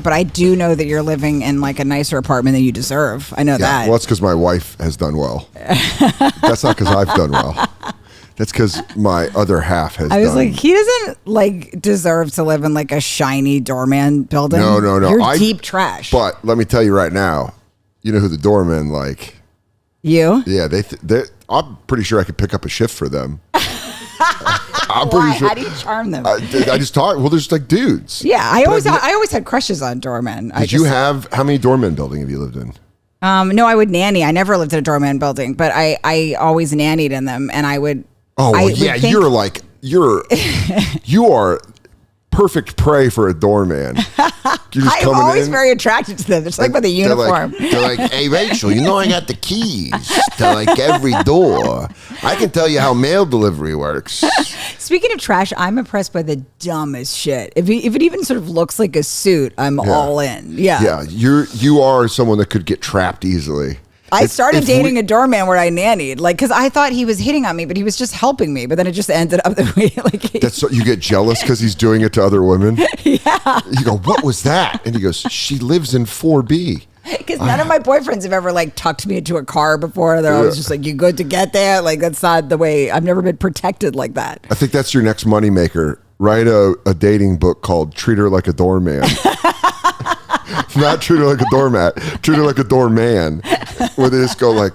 but I do know that you're living in like a nicer apartment than you deserve. I know that. Well, that's because my wife has done well. That's not because I've done well. That's because my other half has done. I was like, he doesn't like deserve to live in like a shiny doorman building. No. You're deep trash. But let me tell you right now, you know who the doormen like? You? Yeah, I'm pretty sure I could pick up a shift for them. I'm Why? pretty sure. How do you charm them? I just talk. Well, there's like dudes. Yeah, I always had crushes on doormen. How many doorman building have you lived in? No, I would nanny. I never lived in a doorman building, but I always nannied in them, and I would. Oh well, yeah, you are perfect prey for a doorman. I'm always very attracted to them. It's like with a uniform. They're like, hey Rachel, you know I got the keys to like every door. I can tell you how mail delivery works. Speaking of trash, I'm impressed by the dumbest shit. If it even sort of looks like a suit, I'm all in. Yeah. Yeah, you are someone that could get trapped easily. I started dating a doorman where I nannied, like, because I thought he was hitting on me, but he was just helping me. But then it just ended up that way. Like, that's so you get jealous because he's doing it to other women. Yeah. You go, what was that? And he goes, she lives in 4B. Because none of my boyfriends have ever like tucked me into a car before. They're always just like, "You good to get there?" Like that's not the way. I've never been protected like that. I think that's your next moneymaker. Write a dating book called "Treat Her Like a Doorman." Not treat her like a doormat. Treat her like a doorman. Where they just go like,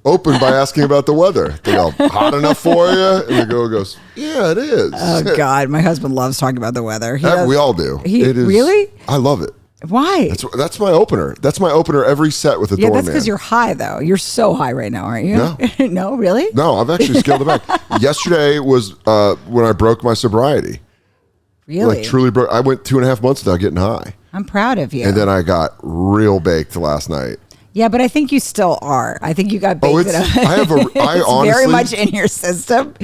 open by asking about the weather. They go, hot enough for you? And the girl goes, yeah, it is. Oh, God. My husband loves talking about the weather. We all do. It is, really? I love it. Why? That's my opener. That's my opener every set with a doorman. Yeah, that's because you're high, though. You're so high right now, aren't you? No. No, really? No, I've actually scaled it back. Yesterday was when I broke my sobriety. Really? Like truly broke. I went 2.5 months without getting high. I'm proud of you. And then I got real baked last night. Yeah, but I think you still are. I think you got baked. I honestly, very much in your system.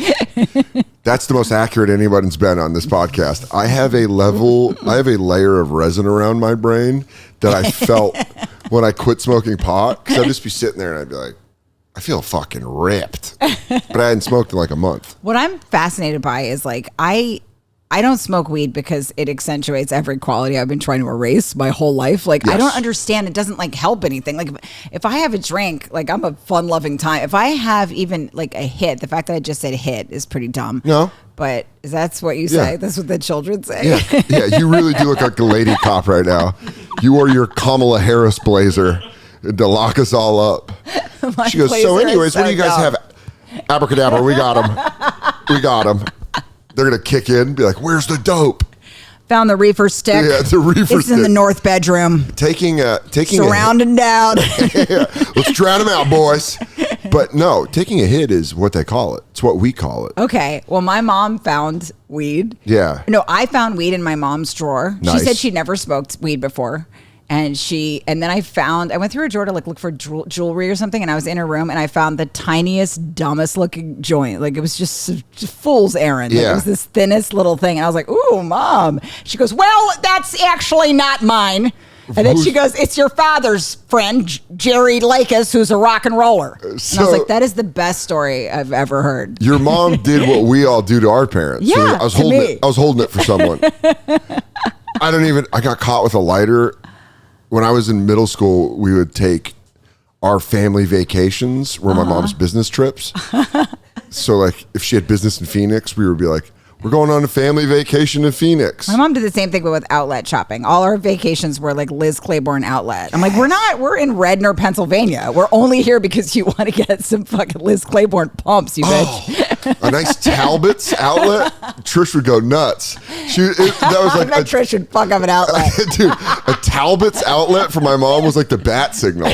That's the most accurate anybody's been on this podcast. I have a layer of resin around my brain that I felt when I quit smoking pot. Because I'd just be sitting there and I'd be like, I feel fucking ripped. But I hadn't smoked in like a month. What I'm fascinated by is like, I don't smoke weed because it accentuates every quality I've been trying to erase my whole life. Like, yes. I don't understand. It doesn't like help anything. Like if I have a drink, like I'm a fun loving time. If I have even like a hit, the fact that I just said hit is pretty dumb. No. But that's what you say. Yeah. That's what the children say. Yeah, you really do look like a lady cop right now. You wore your Kamala Harris blazer to lock us all up. She goes, so anyways, what do you guys have? Abracadabra, we got him. We got him. They're going to kick in and be like, where's the dope? Found the reefer stick. Yeah, the reefer stick. It's in the north bedroom. Taking surrounding down. Yeah, let's drown them out, boys. But no, taking a hit is what they call it. It's what we call it. Okay. Well, my mom found weed. Yeah. No, I found weed in my mom's drawer. Nice. She said she'd never smoked weed before. And then I went through her drawer to like look for jewelry or something, and I was in her room and I found the tiniest, dumbest looking joint. Like it was just fool's errand. Yeah. Like, it was this thinnest little thing. And I was like, ooh, Mom. She goes, well, that's actually not mine. And then she goes, it's your father's friend, Jerry Lakis, who's a rock and roller. And I was like, that is the best story I've ever heard. Your mom did what we all do to our parents. Yeah, so I was holding it for someone. I got caught with a lighter. When I was in middle school, we would take our family vacations were my mom's business trips. So like if she had business in Phoenix, we would be like, we're going on a family vacation in Phoenix. My mom did the same thing, but with outlet shopping. All our vacations were like Liz Claiborne outlet. I'm like, we're in Redner, Pennsylvania. We're only here because you want to get some fucking Liz Claiborne pumps, you bitch. A nice Talbot's outlet. Trish would go nuts. That was like Trish would fuck up an outlet. Dude, a Talbot's outlet for my mom was like the bat signal.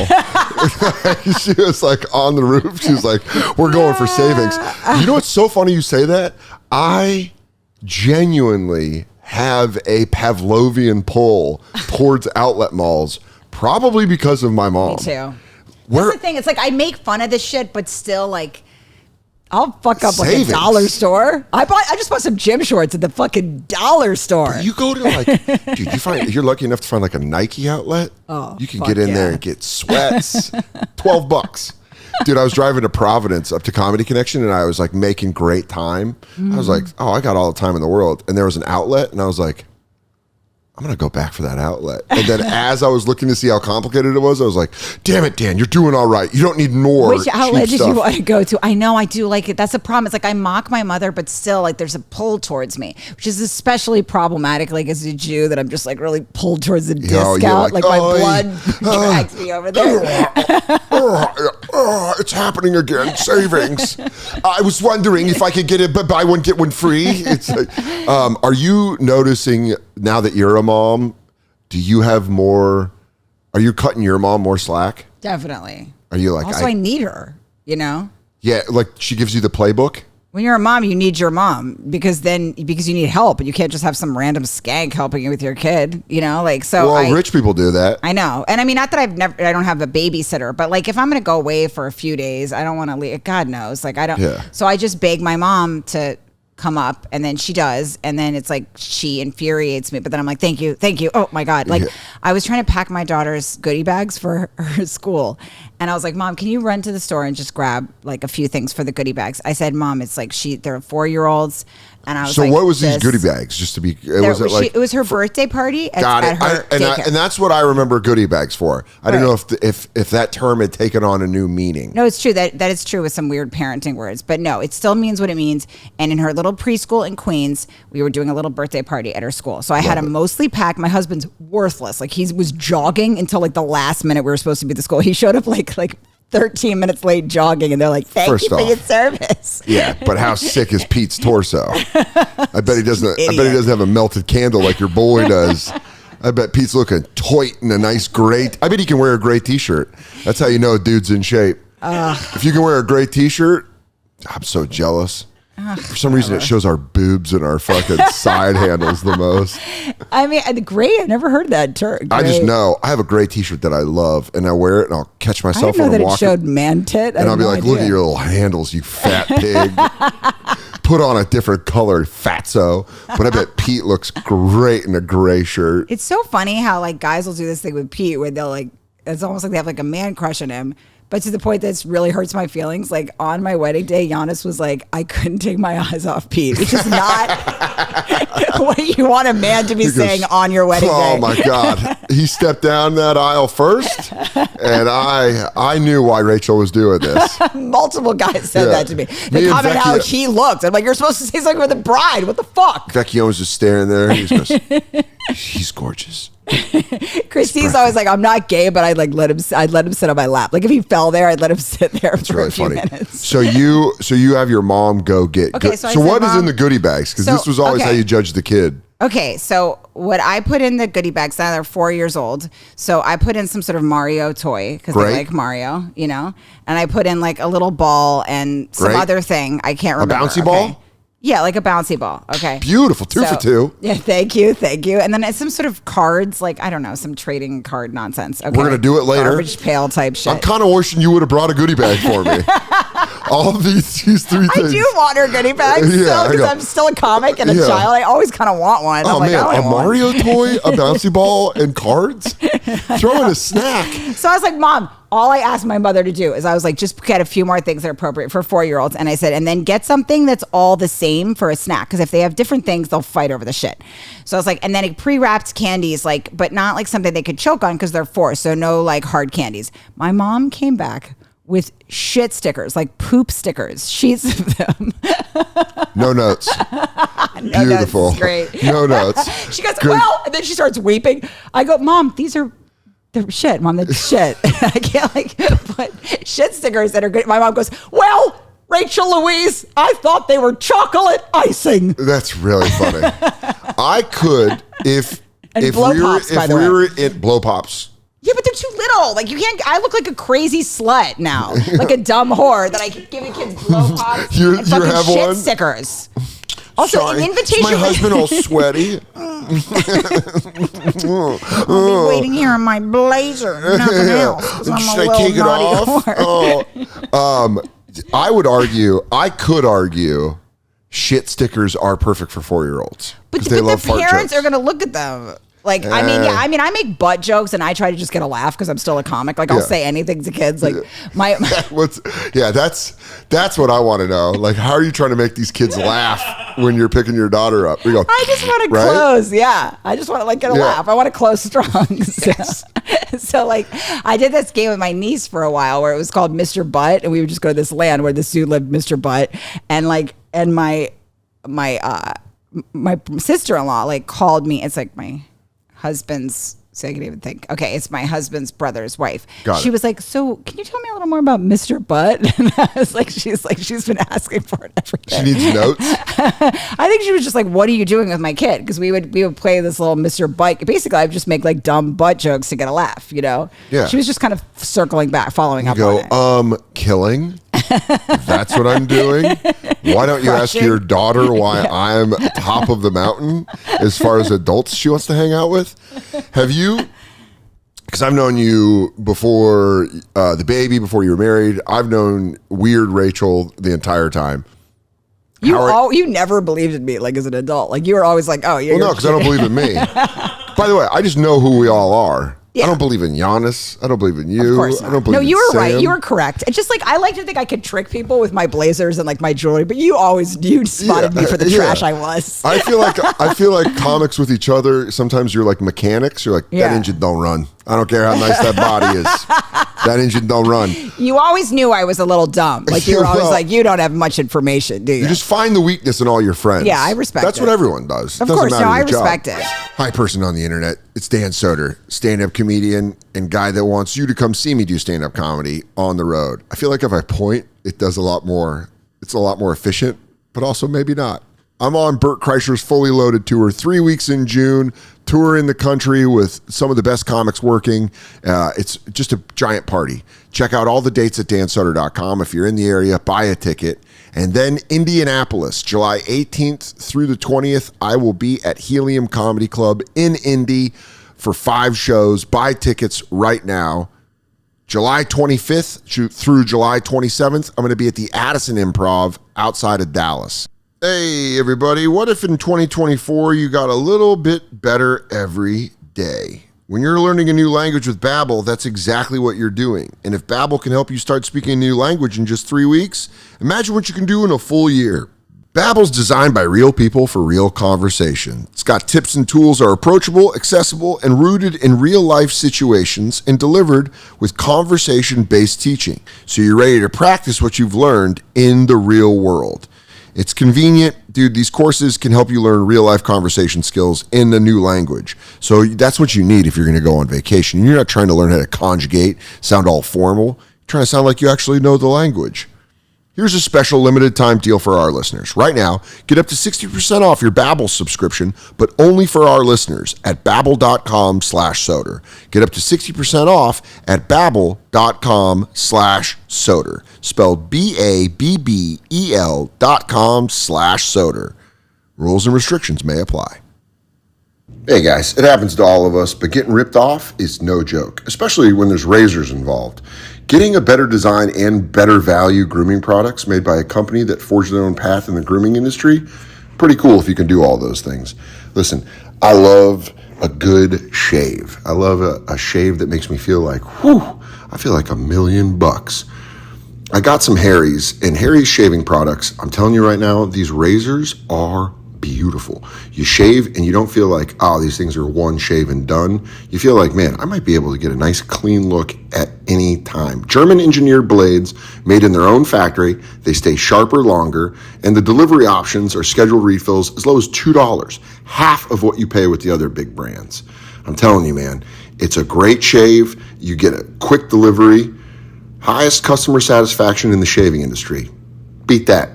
She was like on the roof. She was like, we're going for savings. You know what's so funny you say that? I genuinely have a Pavlovian pull towards outlet malls, probably because of my mom. Me too. That's the thing. It's like I make fun of this shit, but still like I'll fuck up like a dollar store. I just bought some gym shorts at the fucking dollar store. But you go to like, dude, you're lucky enough to find like a Nike outlet. Oh, you can get in there and get sweats. $12. Dude, I was driving to Providence up to Comedy Connection and I was like making great time. I was like, oh, I got all the time in the world. And there was an outlet and I was like, I'm going to go back for that outlet. And then as I was looking to see how complicated it was, I was like, damn it, Dan, you're doing all right. You don't need more. Which outlet did you want to go to? I know I do like it. That's a problem. It's like I mock my mother, but still like there's a pull towards me, which is especially problematic like as a Jew that I'm just like really pulled towards the discount. Like my blood drags me over there. It's happening again. Savings. I was wondering if I could get it, but buy one, get one free. It's like, are you noticing now that you're a mom, do you have more, are you cutting your mom more slack? Definitely. Are you like, also I need her, you know? Yeah, like she gives you the playbook? When you're a mom, you need your mom because you need help and you can't just have some random skank helping you with your kid, you know? Like, so rich people do that. I know. And I mean, not that I don't have a babysitter, but like if I'm going to go away for a few days, I don't want to leave. God knows. Like I don't. Yeah. So I just beg my mom to come up and then she does. And then it's like, she infuriates me. But then I'm like, thank you. Oh my God. Like I was trying to pack my daughter's goodie bags for her school. And I was like, Mom, can you run to the store and just grab like a few things for the goodie bags? I said, Mom, it's like they're 4-year-olds. And I was so what was these goodie bags? Just to be, it was her birthday party at her daycare. And that's what I remember goodie bags for. I don't know if that term had taken on a new meaning. No, it's true. That is true with some weird parenting words. But no, it still means what it means. And in her little preschool in Queens, we were doing a little birthday party at her school. So I had them mostly packed. My husband's worthless. Like he was jogging until like the last minute we were supposed to be at the school. He showed up like 13 minutes late jogging, and they're like, thank you for your service. Yeah, but how sick is Pete's torso? I bet he doesn't have a melted candle like your boy does. I bet Pete's looking toit in a nice gray. I bet he can wear a gray t-shirt. That's how you know a dude's in shape. If you can wear a gray t-shirt, I'm so jealous. For some reason, it shows our boobs and our fucking side handles the most. I mean, gray, I've never heard that term. I just know. I have a gray t-shirt that I love, and I wear it, and I'll catch myself when I'm walking. I didn't know that it showed man tit. And I'll be like, look at your little handles, you fat pig. Put on a different color, fatso. But I bet Pete looks great in a gray shirt. It's so funny how like guys will do this thing with Pete where they'll like, it's almost like they have like a man crush on him. But to the point that really hurts my feelings. Like on my wedding day, Giannis was like, I couldn't take my eyes off Pete, which is not what you want a man to be saying on your wedding day. Oh my God. He stepped down that aisle first, and I knew why Rachel was doing this. Multiple guys said that to me. They comment how he looked. I'm like, you're supposed to say something with the bride. What the fuck? Vecchio was just staring there. He goes, she's gorgeous. Christy's always like, I'm not gay, but I'd let him sit on my lap. Like if he fell there, I'd let him sit there for a few minutes. So you have your mom go get. Okay, so what is in the goodie bags? Because this was always how you judge the kid. Okay, so what I put in the goodie bags, now they're 4 years old. So I put in some sort of Mario toy because they like Mario, you know. And I put in like a little ball and some other thing. I can't remember. A bouncy ball? Yeah, like a bouncy ball. Okay. Beautiful. Two for two. Yeah, thank you. And then it's some sort of cards, like, I don't know, some trading card nonsense. Okay. We're going to do it later. Garbage pail type shit. I'm kind of wishing you would have brought a goodie bag for me. All these 3 things. I do want her goodie bags because I'm still a comic and a child. I always kind of want one. Oh, man, a Mario toy, a bouncy ball, and cards? Throw in a snack. So I was like, Mom, all I asked my mother to do is I was like, just get a few more things that are appropriate for 4-year-olds. And I said, and then get something that's all the same for a snack. Because if they have different things, they'll fight over the shit. So I was like, and then pre-wrapped candies, like, but not like something they could choke on because they're 4. So no like hard candies. My mom came back with shit stickers, like poop stickers, sheets of them. No notes. Beautiful. Notes. Great. No notes. She goes, well, and then she starts weeping. I go, Mom, they're shit, Mom. That's shit. I can't like put shit stickers that are good. My mom goes, well, Rachel Louise, I thought they were chocolate icing. That's really funny. I could if we were in blow pops. Yeah, but they're too little. Like you can't. I look like a crazy slut now, like a dumb whore that I keep giving kids blow pops and fucking shit one? Stickers. Also, an invitation. Is my husband all sweaty? I'll be waiting here in my blazer. Nothing else. Should I take it off? I could argue, shit stickers are perfect for 4-year-olds. But the parents are going to look at them. Like, I mean, I make butt jokes and I try to just get a laugh because I'm still a comic. Like, I'll say anything to kids. Like, that's what I want to know. Like, how are you trying to make these kids laugh when you're picking your daughter up? You go, I just want to close. Yeah. I just want to get a laugh. I want to close strong. So, like, I did this game with my niece for a while where it was called Mr. Butt. And we would just go to this land where this dude lived, Mr. Butt. And my sister-in-law, like, called me. It's like my husband's, so I can even think. Okay, it's my husband's brother's wife. She was like, so can you tell me a little more about Mr. Butt? And I was like, she's been asking for it every day. She needs notes. I think she was just like, what are you doing with my kid? Because we would play this little Mr. Butt. Basically, I would just make like dumb butt jokes to get a laugh, you know? Yeah. She was just kind of circling back, following up on it. Killing? That's what I'm doing? Why don't you ask your daughter why I'm top of the mountain as far as adults she wants to hang out with? Have you, because I've known you before the baby, before you were married. I've known weird Rachel the entire time. You never believed in me, like, as an adult. Like, you were always like, oh, yeah. Well, no, because I don't believe in me. By the way, I just know who we all are. Yeah. I don't believe in Giannis. I don't believe in you. Of course not. I don't believe in you were Sam. right. You were correct. It's just like, I like to think I could trick people with my blazers and like my jewelry, but you spotted me for the trash I was. I feel like comics with each other, sometimes you're like mechanics. You're like, that engine don't run. I don't care how nice that body is. That engine don't run. You always knew I was a little dumb. Like, you were always like, you don't have much information, do you? You just find the weakness in all your friends. Yeah, I respect That's what everyone does. Of course, no, I respect it. Hi, person on the internet. It's Dan Soder, stand-up comedian and guy that wants you to come see me do stand-up comedy on the road. I feel like if I point, it does a lot more. It's a lot more efficient, but also maybe not. I'm on Bert Kreischer's Fully Loaded tour, 3 weeks in June, touring the country with some of the best comics working. It's just a giant party. Check out all the dates at dansoder.com. If you're in the area, buy a ticket. And then Indianapolis, July 18th through the 20th, I will be at Helium Comedy Club in Indy for 5 shows. Buy tickets right now. July 25th through July 27th, I'm going to be at the Addison Improv outside of Dallas. Hey, everybody. What if in 2024 you got a little bit better every day? When you're learning a new language with Babbel, that's exactly what you're doing. And if Babbel can help you start speaking a new language in just 3 weeks, imagine what you can do in a full year. Babbel's designed by real people for real conversation. It's got tips and tools that are approachable, accessible, and rooted in real-life situations and delivered with conversation-based teaching. So you're ready to practice what you've learned in the real world. It's convenient. Dude, these courses can help you learn real-life conversation skills in a new language. So that's what you need if you're going to go on vacation. You're not trying to learn how to conjugate, sound all formal. You're trying to sound like you actually know the language. Here's a special limited time deal for our listeners. Right now, get up to 60% off your Babbel subscription, but only for our listeners at babbel.com/Soder. Get up to 60% off at babbel.com/Soder. Spelled BABBEL.com/Soder. Rules and restrictions may apply. Hey guys, it happens to all of us, but getting ripped off is no joke, especially when there's razors involved. Getting a better design and better value grooming products made by a company that forged their own path in the grooming industry, pretty cool if you can do all those things. Listen, I love a good shave. I love a shave that makes me feel like, I feel like $1,000,000. I got some Harry's, and Harry's shaving products, I'm telling you right now, these razors are beautiful. You shave and you don't feel like, these things are one shave and done. You feel like, man, I might be able to get a nice clean look at any time. German engineered blades made in their own factory. They stay sharper longer, and the delivery options are scheduled refills as low as $2, half of what you pay with the other big brands. I'm telling you, man, it's a great shave. You get a quick delivery, highest customer satisfaction in the shaving industry. Beat that.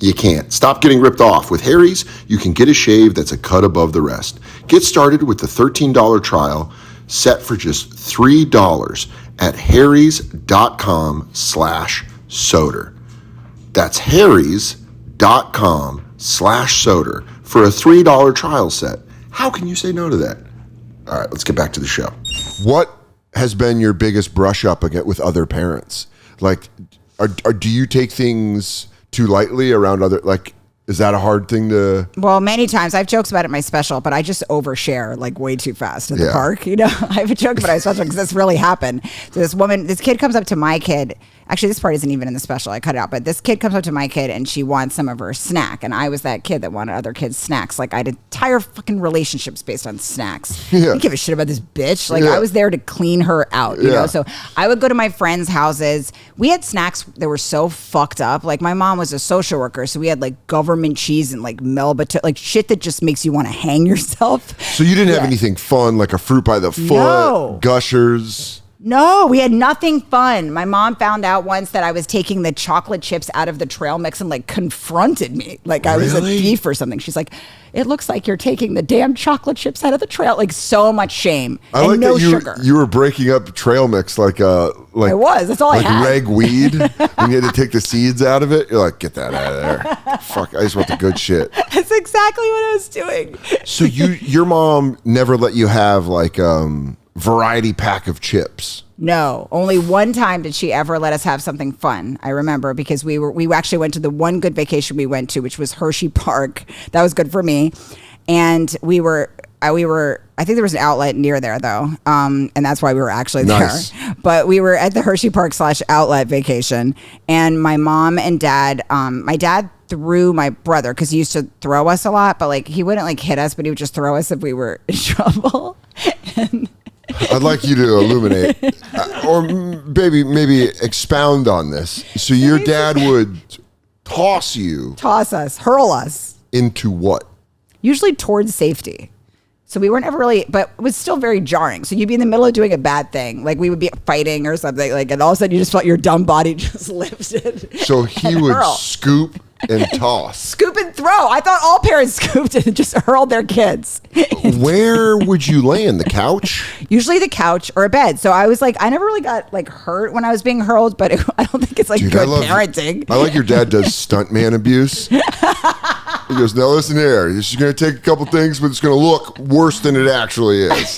You can't. Stop getting ripped off. With Harry's, you can get a shave that's a cut above the rest. Get started with the $13 trial set for just $3 at harrys.com/Soder. That's harrys.com/Soder for a $3 trial set. How can you say no to that? All right, let's get back to the show. What has been your biggest brush up with other parents? Like, do you take things too lightly around other, like, Is that a hard thing to? Well, many times I have jokes about it in my special, but I just overshare like way too fast at the park. You know, I have a joke about my special because this really happened. So this kid comes up to my kid. Actually, this part isn't even in the special. I cut it out. But this kid comes up to my kid and she wants some of her snack. And I was that kid that wanted other kids' snacks. Like I had entire fucking relationships based on snacks. I didn't give a shit about this bitch. Like I was there to clean her out, you know? So I would go to my friends' houses. We had snacks that were so fucked up. Like my mom was a social worker. So we had like government cheese and like Melba, like shit that just makes you want to hang yourself. So you didn't have anything fun like a fruit by the foot, Gushers? No, we had nothing fun. My mom found out once that I was taking the chocolate chips out of the trail mix and like confronted me like I was a thief or something. She's like, it looks like you're taking the damn chocolate chips out of the trail. Like so much shame and no sugar. You were breaking up trail mix like I was. That's all I had. Like ragweed. When you had to take the seeds out of it, you're like, get that out of there. Fuck, I just want the good shit. That's exactly what I was doing. So your mom never let you have like variety pack of chips? No, only one time did she ever let us have something fun. I remember because we actually went to the one good vacation we went to, which was Hershey Park. That was good for me. And we were I think there was an outlet near there though. And that's why we were actually there. But we were at the Hershey Park / outlet vacation, and my mom and dad, my dad threw my brother because he used to throw us a lot, but like he wouldn't like hit us, but he would just throw us if we were in trouble. And I'd like you to illuminate or maybe expound on this. So your dad would toss us, hurl us into what? Usually towards safety. So we weren't ever really, but it was still very jarring. So you'd be in the middle of doing a bad thing. Like we would be fighting or something, like, and all of a sudden you just felt your dumb body just lifted. So he would scoop and toss. Scoop and throw. I thought all parents scooped and just hurled their kids. Where would you land? The couch? Usually the couch or a bed. So I was like, I never really got like hurt when I was being hurled, but I don't think it's like good parenting. I like your dad does stuntman abuse. He goes, now listen here. This is going to take a couple things, but it's going to look worse than it actually is.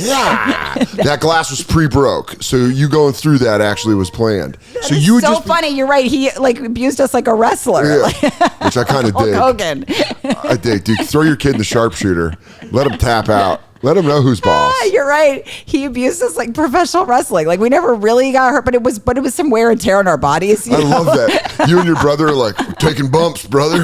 Yeah. That glass was pre-broke. So you going through that actually was planned. So you would so funny. You're right. He like abused us like a wrestler. Yeah. Which I kind of dig. Hogan. I dig. Dude, throw your kid in the sharpshooter. Let him tap out. Let him know who's boss. You're right. He abused us like professional wrestling. Like we never really got hurt, but it was some wear and tear on our bodies. I love that. You and your brother are like taking bumps, brother.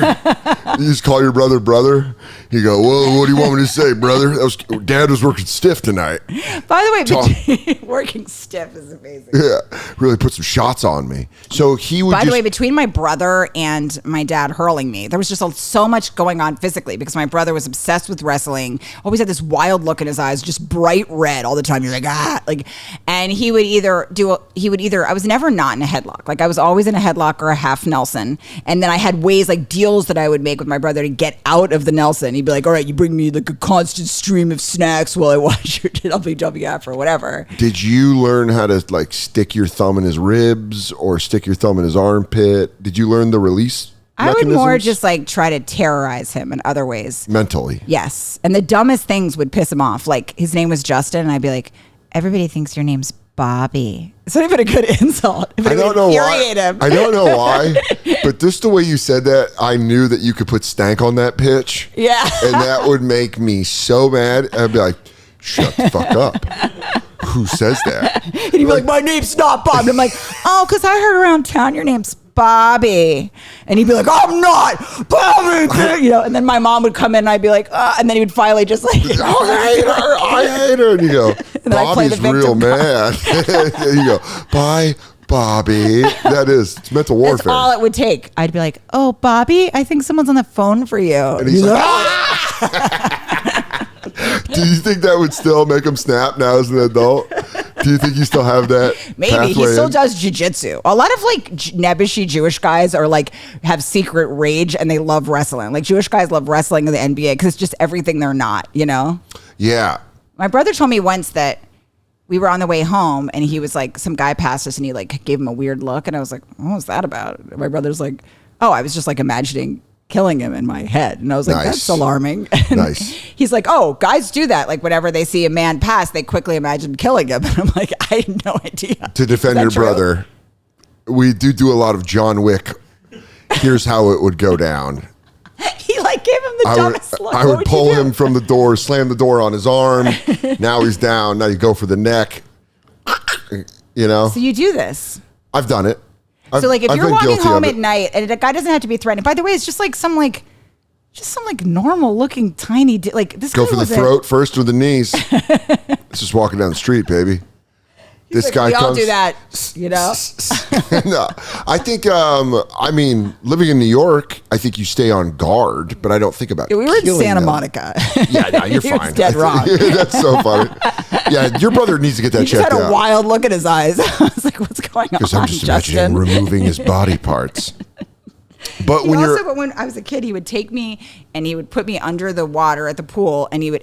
You just call your brother. You go, whoa, what do you want me to say, brother? Dad was working stiff tonight. By the way, working stiff is amazing. Yeah, really put some shots on me. So he would. By the way, between my brother and my dad hurling me, there was just so much going on physically because my brother was obsessed with wrestling. Always had this wild look in his eyes, just bright red all the time. You're like, and he would either I was never not in a headlock. Like I was always in a headlock or a half Nelson. And then I had ways like deals that I would make with my brother to get out of the Nelson. He'd be like, all right, you bring me like a constant stream of snacks while I watch your WWF or whatever. Did you learn how to like stick your thumb in his ribs or stick your thumb in his armpit? Did you learn the release mechanisms? I would more just like try to terrorize him in other ways. Mentally. Yes. And the dumbest things would piss him off. Like his name was Justin and I'd be like, everybody thinks your name's Bobby. It's not even a good insult. I don't know why. I don't know why, but just the way you said that, I knew that you could put stank on that pitch. Yeah. And that would make me so mad. I'd be like, shut the fuck up. Who says that? And he'd be like, my name's not Bob. And I'm like, oh, because I heard around town your name's Bobby. And he'd be like, I'm not Bobby. You know, and then my mom would come in and I'd be like, and then he would finally just like, I hate her. And you go, Bobby's real mad. And you go, bye, Bobby. It's mental warfare. That's all it would take. I'd be like, oh, Bobby, I think someone's on the phone for you. And he's like, Do you think that would still make him snap now as an adult? Do you think you still have that? Maybe he still does jujitsu. A lot of like nebbishy Jewish guys are like have secret rage and they love wrestling. Like Jewish guys love wrestling in the NBA because it's just everything they're not, you know? Yeah. My brother told me once that we were on the way home and he was like, some guy passed us and he like gave him a weird look. And I was like, what was that about? And my brother's like, oh, I was just like imagining killing him in my head. And I was like, that's alarming. And nice. He's like, oh, guys do that. Like whenever they see a man pass, they quickly imagine killing him. And I'm like, I had no idea. To defend your brother, we do a lot of John Wick. Here's how it would go down. I gave him the dumbest look. I would pull him from the door, slam the door on his arm. Now he's down. Now you go for the neck. You know? So you do this. I've done it. So like if you're walking home at night and a guy doesn't have to be threatening. By the way, it's just like some normal looking tiny like this. Go for the throat first or the knees. It's just walking down the street, baby. This like, guy we comes. all do that, you know. No, I think. I mean, living in New York, I think you stay on guard, but I don't think about. Yeah, we were in Santa them. Monica. Yeah, no, you're fine. Dead wrong. That's so funny. Yeah, your brother needs to get that he checked out. He just had a wild look in his eyes. I was like, "What's going on?" Because I'm just Justin? imagining removing his body parts. But when I was a kid, he would take me and he would put me under the water at the pool, and he would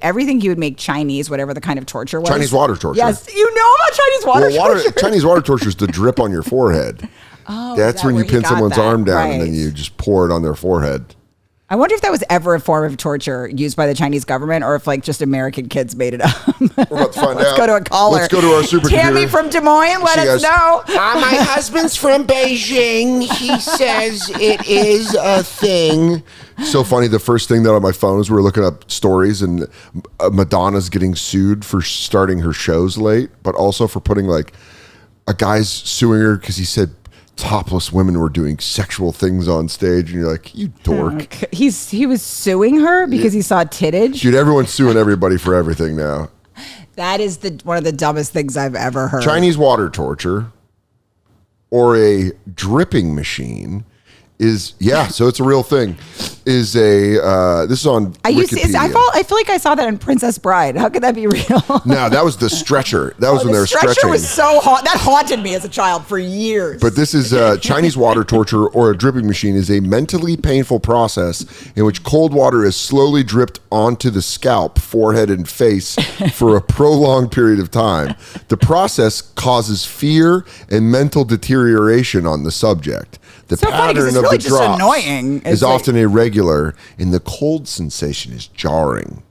make Chinese, whatever the kind of torture was. Chinese water torture. Yes, you know about Chinese water torture. Chinese water torture is the drip on your forehead. Oh, that's when you pin someone's arm down and then you just pour it on their forehead. I wonder if that was ever a form of torture used by the Chinese government, or if like just American kids made it up. We're about to find out. Let's go to a caller. Let's go to our supercomputer. Tammy from Des Moines, let us know. My husband's from Beijing. He says it is a thing. So funny. The first thing that on my phone is we were looking up stories, and Madonna's getting sued for starting her shows late, but also for putting like a guy's suing her because he said topless women were doing sexual things on stage, and you're like, you dork. He was suing her because he saw tittage. Dude, everyone's suing everybody for everything now. That is one of the dumbest things I've ever heard. Chinese water torture or a dripping machine is, so it's a real thing. This is on Wikipedia. I feel like I saw that in Princess Bride. How could that be real? No, that was the stretcher. That was when they were stretching. The stretcher was so hot. That haunted me as a child for years. But this is Chinese water torture, or a dripping machine, is a mentally painful process in which cold water is slowly dripped onto the scalp, forehead, and face for a prolonged period of time. The process causes fear and mental deterioration on the subject. The pattern of the drops is often irregular, and the cold sensation is jarring,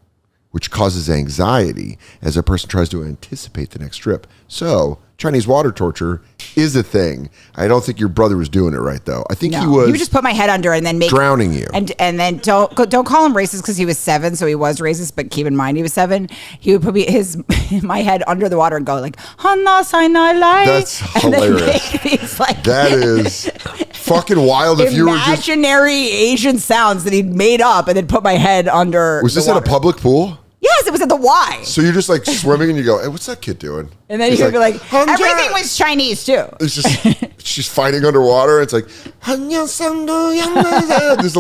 which causes anxiety as a person tries to anticipate the next trip. So, Chinese water torture is a thing. I don't think your brother was doing it right, though. I think he was. He would just put my head under and then drowning you, and then don't call him racist because he was 7, so he was racist. But keep in mind he was 7. He would put my head under the water and go like Hanna Sinai Lai. That's hilarious. That is fucking wild. If you were just imaginary Asian sounds that he'd made up and then put my head under. Was this at a public pool? Yes, it was at the Y. So you're just like swimming and you go, hey, what's that kid doing? And then you'd be like, everything was Chinese too. It's just, she's fighting underwater. It's like, there's a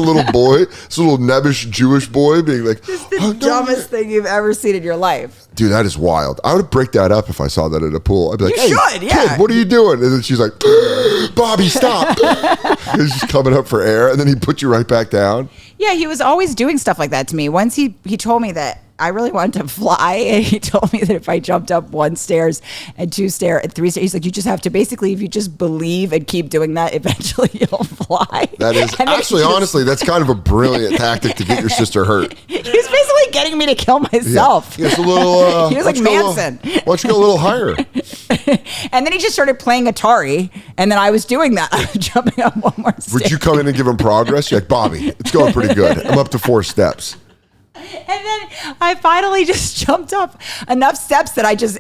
little boy, this little nebbish Jewish boy being like, this is the dumbest thing you've ever seen in your life. Dude, that is wild. I would break that up if I saw that at a pool. I'd be like, kid, what are you doing? And then she's like, Bobby, stop. He's just coming up for air. And then he put you right back down. Yeah, he was always doing stuff like that to me. Once he told me that I really wanted to fly, and he told me that if I jumped up 1 stairs and 2 stairs and 3 stairs, he's like, you just have to basically, if you just believe and keep doing that, eventually you'll fly. That is actually, honestly, that's kind of a brilliant tactic to get your sister hurt. He was basically getting me to kill myself. Yeah. He was like Manson. Why don't you go a little higher? And then he just started playing Atari, and then I was doing that, jumping up 1 more stairs. Would you come in and give him progress? You're like, Bobby, it's going pretty good. I'm up to 4 steps. And then I finally just jumped up enough steps that I just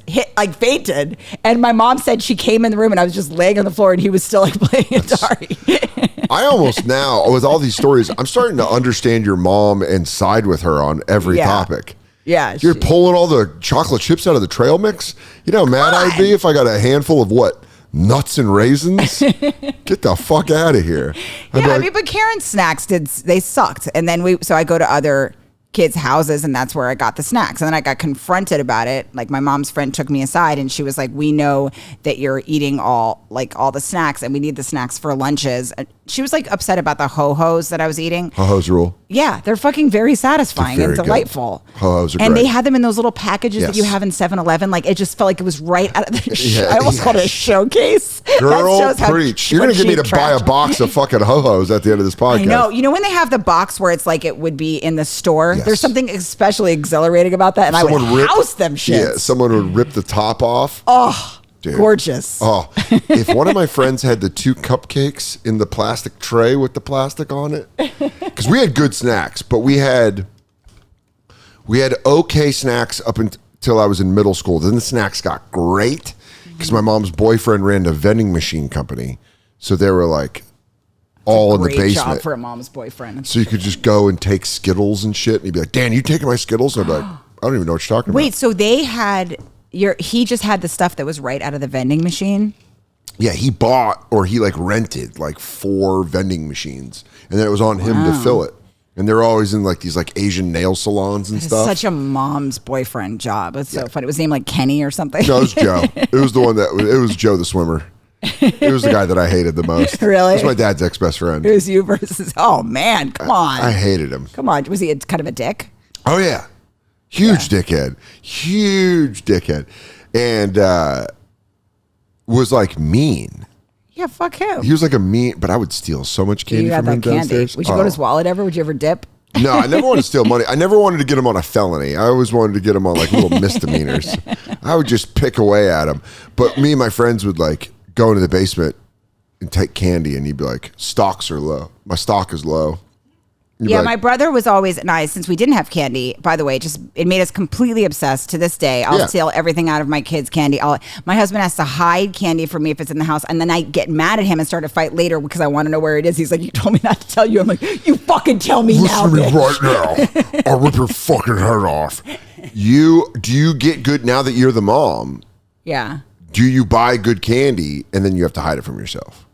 fainted. And my mom said she came in the room and I was just laying on the floor and he was still like playing Atari. I almost now, with all these stories, I'm starting to understand your mom and side with her on every topic. Yeah. You're pulling all the chocolate chips out of the trail mix? You know how mad I'd be if I got a handful of what? Nuts and raisins? Get the fuck out of here. But Karen's snacks they sucked. And then so I go to other kids' houses, and that's where I got the snacks. And then I got confronted about it. Like, my mom's friend took me aside and she was like, we know that you're eating all the snacks and we need the snacks for lunches. And she was like upset about the ho-hos that I was eating. Ho-hos rule. Yeah, they're fucking very satifying and delightful. Ho-hos are great. And they had them in those little packages that you have in 7-Eleven. Like, it just felt like it was right out of the I almost called it a showcase. Girl, preach. You're going to get me to buy a box of fucking ho-hos at the end of this podcast. I know. You know when they have the box where it's like it would be in the store? Yes. There's something especially exhilarating about that, and I would house them shits. Yeah, someone would rip the top off. Oh, Dude. Gorgeous. Oh, if one of my friends had the 2 cupcakes in the plastic tray with the plastic on it, because we had good snacks, but we had okay snacks up until I was in middle school. Then the snacks got great because my mom's boyfriend ran a vending machine company, so they were like all in the basement. Great job for a mom's boyfriend. So you could just go and take Skittles and shit, and he'd be like, "Dan, you taking my Skittles?" And I'd be like, "I don't even know what you're talking about." Wait, so they had he just had the stuff that was right out of the vending machine? Yeah, he bought or he like rented like 4 vending machines, and then it was on him to fill it. And they're always in like these like Asian nail salons and stuff. Such a mom's boyfriend job. It's so funny. It was named like Kenny or something. No, it was Joe. It was the one it was Joe the swimmer. It was the guy that I hated the most. Really? It was my dad's ex-best friend. It was you versus, oh man, come on. I hated him. Come on. Was he kind of a dick? Oh yeah. Huge dickhead. Huge dickhead. And was like mean. Yeah, fuck him. He was like a mean, but I would steal so much candy from him downstairs. Would you go to his wallet ever? Would you ever dip? No, I never wanted to steal money. I never wanted to get him on a felony. I always wanted to get him on like little misdemeanors. I would just pick away at him. But me and my friends would like go into the basement and take candy, and he'd be like, "Stocks are low. My stock is low." Yeah, my brother was always nice. Since we didn't have candy, by the way, it made us completely obsessed. To this day, I'll steal everything out of my kids' candy. My husband has to hide candy from me if it's in the house, and then I get mad at him and start a fight later because I want to know where it is. He's like, "You told me not to tell you." I'm like, "You fucking tell me now." Listen to me right now. I'll rip your fucking head off. Do you get good now that you're the mom? Yeah. Do you buy good candy and then you have to hide it from yourself?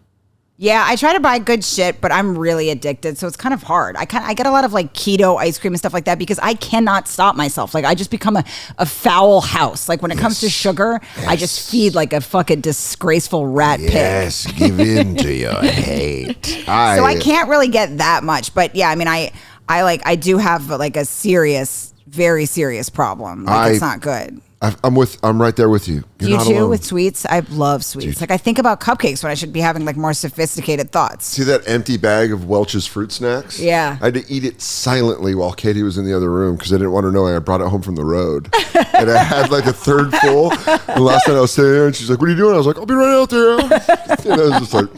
Yeah, I try to buy good shit, but I'm really addicted, so it's kind of hard. I get a lot of like keto ice cream and stuff like that because I cannot stop myself. Like I just become a foul house. Like when it comes to sugar, I just feed like a fucking disgraceful rat pig. Yes, give in to your hate. So I can't really get that much, but yeah, I mean, I do have like a serious, very serious problem. Like it's not good. I'm right there with you. Do you chew with sweets? I love sweets. Dude. Like I think about cupcakes when I should be having like more sophisticated thoughts. See that empty bag of Welch's fruit snacks? Yeah. I had to eat it silently while Katie was in the other room because I didn't want her to know I brought it home from the road. And I had like a third full. And last night I was sitting there and she's like, "What are you doing?" I was like, "I'll be right out there." And I was just like,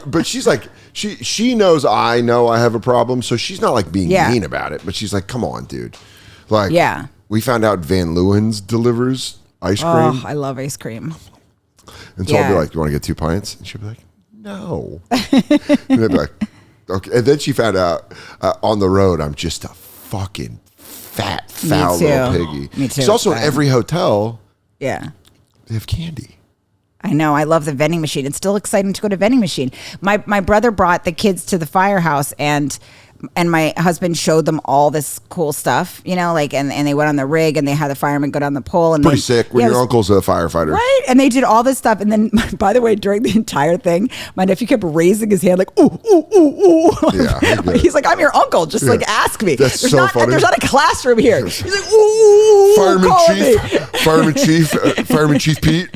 but she's like, she knows I know I have a problem, so she's not like being mean about it. But she's like, "Come on, dude." Like, yeah. We found out Van Leeuwen's delivers ice cream. Oh, I love ice cream. And so I'll be like, "You want to get 2 pints?" And she'll be like, "No." And I'd be like, "Okay." And then she found out on the road I'm just a fucking fat, foul little piggy. Me too. She's also in every hotel. Yeah. They have candy. I know. I love the vending machine. It's still exciting to go to vending machine. My brother brought the kids to the Firehouse and my husband showed them all this cool stuff, you know, like, and they went on the rig and they had the firemen go down the pole. And pretty sick when your uncle's a firefighter. Right. And they did all this stuff. And then, by the way, during the entire thing, my nephew kept raising his hand like, "Ooh, ooh, ooh, ooh." Yeah, he's like, "I'm your uncle. Just like ask me." That's so funny. There's not a classroom here. He's like, "Ooh, Fireman Chief Pete.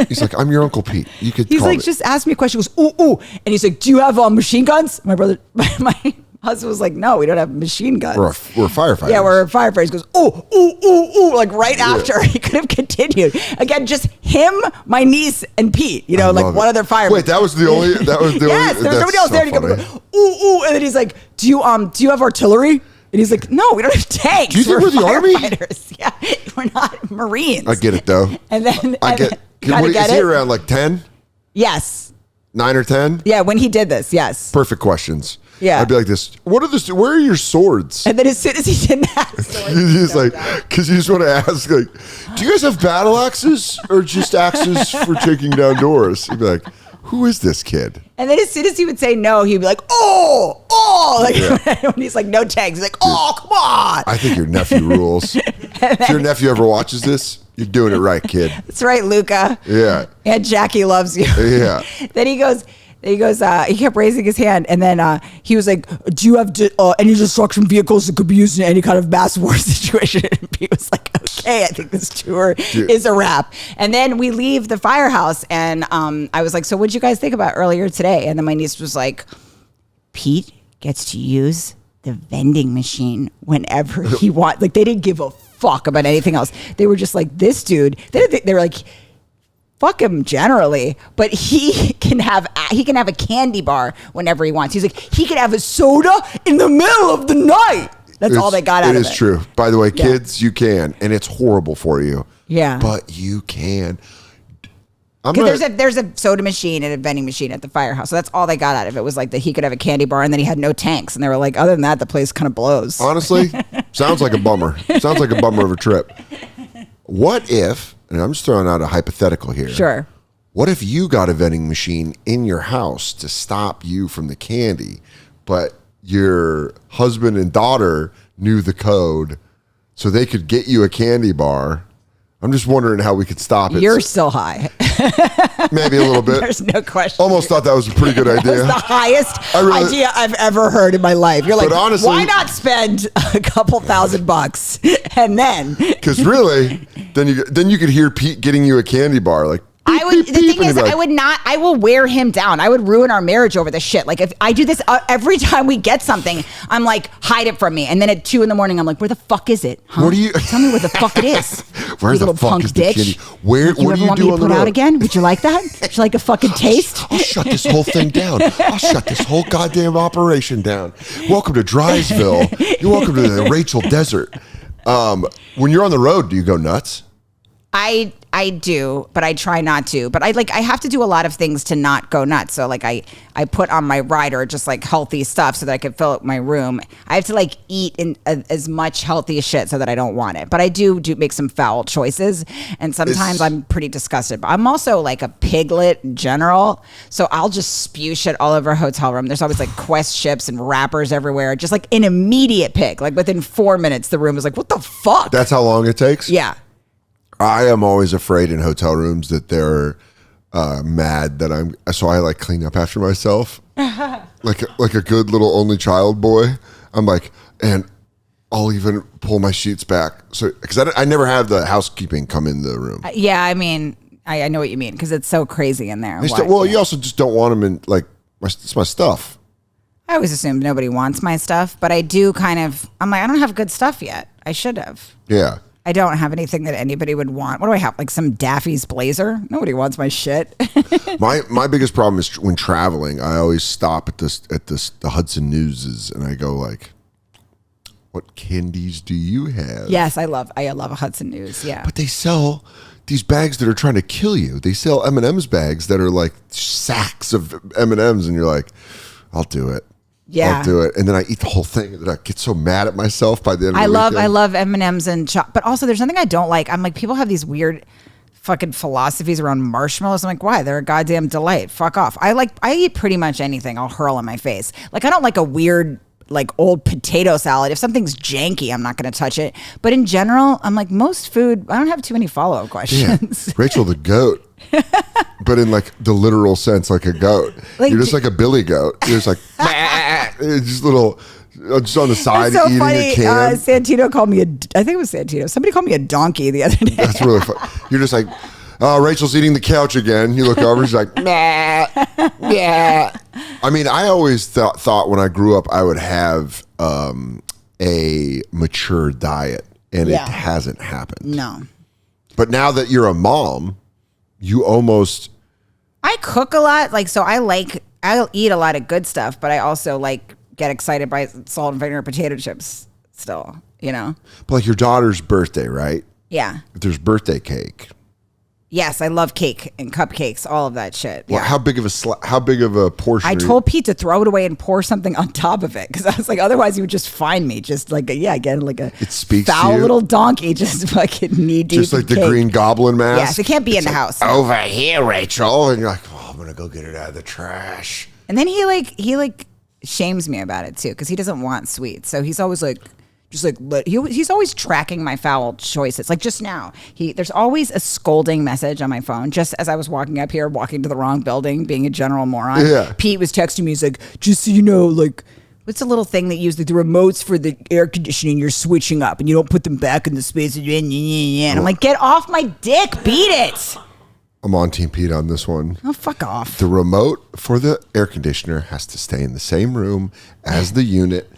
He's like, "I'm your Uncle Pete. You could He's call like, me." "Just ask me a question." He goes, "Ooh, ooh." And he's like, "Do you have machine guns?" My brother, my husband was like, "No, we don't have machine guns. We're firefighters." Yeah, we're firefighters. He goes, "Ooh, ooh, ooh, ooh," like right after. He could have continued. Again, just him, my niece, and Pete. You know, like one other fireman. Wait, that was the only. Yes, there was nobody else there. And he goes, "Ooh, ooh," and then he's like, "Do you have artillery?" And he's like, "No, we don't have tanks. Do you think we're the Army?" Yeah, we're not Marines. I get it though. And then I get. Is he around like 10? Yes. 9 or 10? Yeah, when he did this, yes. Perfect questions. Yeah. I'd be like this. Where are your swords? And then as soon as he didn't have swords, he's like, because you just want to ask, like, "Do you guys have battle axes or just axes for taking down doors?" He'd be like, "Who is this kid?" And then as soon as he would say no, he'd be like, "Oh, like when he's like, "No tanks," he's like, "Oh, come on." I think your nephew rules. If your nephew ever watches this, you're doing it right, kid. That's right, Luca. Yeah. And Jackie loves you. Yeah. Then he kept raising his hand, and then he was like, "Do you have any destruction vehicles that could be used in any kind of mass war situation?" And he was like, "Okay, I think this tour is a wrap." And then we leave the Firehouse, and I was like, "So what'd you guys think about earlier today?" And then my niece was like, "Pete gets to use the vending machine whenever he wants." Like, they didn't give a fuck about anything else. They were just like, this dude, they were like, fuck him generally, but he can have a candy bar whenever he wants. He's like, he can have a soda in the middle of the night. That's all they got out of it. It is true. By the way, kids, you can, and it's horrible for you. Yeah. But you can. Because there's a soda machine and a vending machine at the Firehouse. So that's all they got out of it was like that he could have a candy bar and then he had no tanks. And they were like, other than that, the place kind of blows. Honestly, sounds like a bummer. Sounds like a bummer of a trip. What if, and I'm just throwing out a hypothetical here. Sure. What if you got a vending machine in your house to stop you from the candy, but your husband and daughter knew the code so they could get you a candy bar? I'm just wondering how we could stop it. You're still high. Maybe a little bit. There's no question. Almost thought that was a pretty good idea. That was the highest idea I've ever heard in my life. You're like, honestly, why not spend a couple $1,000 and then? Because really, then you could hear Pete getting you a candy bar, like. The thing is, I will wear him down. I would ruin our marriage over this shit. Like if I do this every time we get something, I'm like, hide it from me. And then at 2 a.m, I'm like, where the fuck is it? Huh? What do you tell me where the fuck it is? Where the fuck is the candy? What do you do on the road? Put out again? Would you like that? Would you like a fucking taste? I'll shut this whole thing down. I'll shut this whole goddamn operation down. Welcome to Drysville. You're welcome to the Rachel Desert. When you're on the road, do you go nuts? I do, but I try not to. But I have to do a lot of things to not go nuts. So like I put on my rider just like healthy stuff so that I can fill up my room. I have to like eat as much healthy shit so that I don't want it. But I do make some foul choices, and sometimes I'm pretty disgusted. But I'm also like a piglet in general, so I'll just spew shit all over a hotel room. There's always like Quest chips and wrappers everywhere. Just like an immediate pig. Like within 4 minutes, the room is like, what the fuck? That's how long it takes? Yeah. I am always afraid in hotel rooms that they're mad that so I like clean up after myself. like a good little only child boy. I'm like, and I'll even pull my sheets back. So, because I never have the housekeeping come in the room. Yeah, I mean, I know what you mean because it's so crazy in there. You also just don't want them in, like, it's my stuff. I always assumed nobody wants my stuff, but I do I'm like, I don't have good stuff yet. I should have. Yeah. I don't have anything that anybody would want. What do I have? Like some Daffy's blazer? Nobody wants my shit. My biggest problem is when traveling. I always stop at the Hudson Newses and I go like, "What candies do you have?" Yes, I love a Hudson News. Yeah, but they sell these bags that are trying to kill you. They sell M&M's bags that are like sacks of M&M's, and you're like, "I'll do it." Yeah, I'll do it, and then I eat the whole thing, and then I get so mad at myself by the end of the weekend. I love M&Ms and but also there's something I don't like. I'm like, people have these weird fucking philosophies around marshmallows. I'm like, why? They're a goddamn delight. Fuck off. I eat pretty much anything I'll hurl in my face. Like I don't like a weird like old potato salad. If something's janky, I'm not going to touch it. But in general, I'm like most food. I don't have too many follow-up questions. Yeah. Rachel the goat. But in like the literal sense, like a goat. Like, you're just like a billy goat. You're just like, just little, just on the side so eating funny. a can. Santino called me I think it was Santino. Somebody called me a donkey the other day. That's really fun. You're just like, oh, Rachel's eating the couch again. You look over, she's like, nah, yeah. I mean, I always thought when I grew up, I would have a mature diet, and it hasn't happened. No. But now that you're a mom, you almost... I cook a lot. Like, so I'll eat a lot of good stuff, but I also like get excited by salt and vinegar potato chips still, you know? But like your daughter's birthday, right? Yeah. There's birthday cake. Yes, I love cake and cupcakes, all of that shit. Well, yeah. how big of a portion? I told Pete to throw it away and pour something on top of it because I was like, otherwise he would just find me, just like again, like a foul little donkey, just fucking knee deep. Just like the Green Goblin mask. Yes, it can't be in the house. Over here, Rachel, and you're like, oh, I'm gonna go get it out of the trash. And then he shames me about it too because he doesn't want sweets, so he's always like. Just like he's always tracking my foul choices. Like just now, there's always a scolding message on my phone. Just as I was walking up here, walking to the wrong building, being a general moron. Yeah. Pete was texting me. He's like, just so you know, like, what's the little thing that you use? Like the remotes for the air conditioning, you're switching up, and you don't put them back in the space. And I'm like, get off my dick, beat it. I'm on Team Pete on this one. Oh, fuck off. The remote for the air conditioner has to stay in the same room as the unit.